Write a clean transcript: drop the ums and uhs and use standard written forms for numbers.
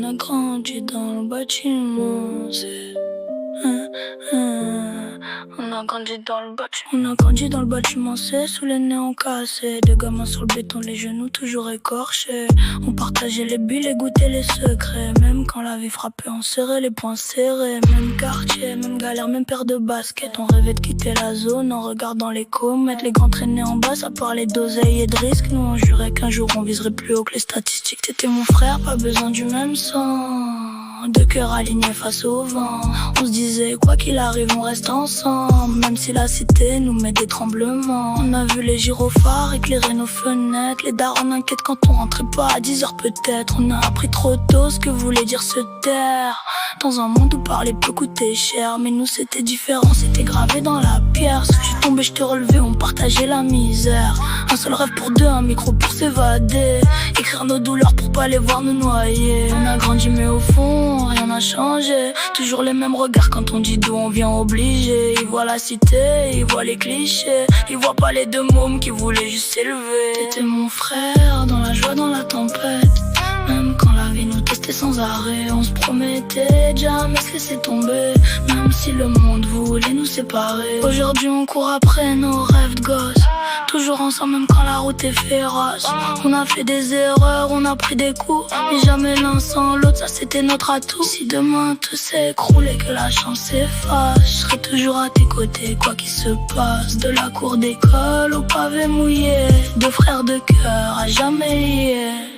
a grandi dans le bâtiment, hein, hein. On a grandi dans le bâtiment. On a grandi dans le bâtiment, c'est sous les néons cassés. Deux gamins sur le béton, les genoux toujours écorchés. On partageait les bulles et goûtait les secrets. Même quand la vie frappait, on serrait les poings serrés. Même quartier, même galère, même paire de baskets. On rêvait de quitter la zone en regardant les comètes. Les grands traînaient en bas, ça parlait d'oseille et de risque. Nous on jurait qu'un jour on viserait plus haut que les statistiques. T'étais mon frère, pas besoin du même sang. Deux cœurs alignés face au vent. On se disait quoi qu'il arrive on reste ensemble. Même si la cité nous met des tremblements. On a vu les gyrophares éclairer nos fenêtres. Les darons inquiètent quand on rentrait pas à 10h peut-être. On a appris trop tôt ce que voulait dire se taire. Dans un monde où parler peut coûter cher. Mais nous c'était différent, c'était gravé dans la pierre. Si je suis tombé, je te relevais, on partageait la misère. Un seul rêve pour deux, un micro pour s'évader. Écrire nos douleurs pour pas les voir nous noyer. On a grandi mais au fond rien n'a changé. Toujours les mêmes regards quand on dit d'où on vient obligé. Ils voient la cité, ils voient les clichés. Ils voient pas les deux mômes qui voulaient juste s'élever. T'étais mon frère, dans la joie, dans la tempête. Même quand la vie nous testait sans arrêt. On se promettait de jamais se laisser tomber. Même si le monde voulait nous séparer. Aujourd'hui on court après nos rêves de gosse. Toujours ensemble même quand la route est féroce. On a fait des erreurs, on a pris des coups. Mais jamais l'un sans l'autre, ça c'était notre atout. Si demain tout s'écroule et que la chance s'efface, je serai toujours à tes côtés quoi qu'il se passe. De la cour d'école au pavé mouillé, deux frères de cœur à jamais liés.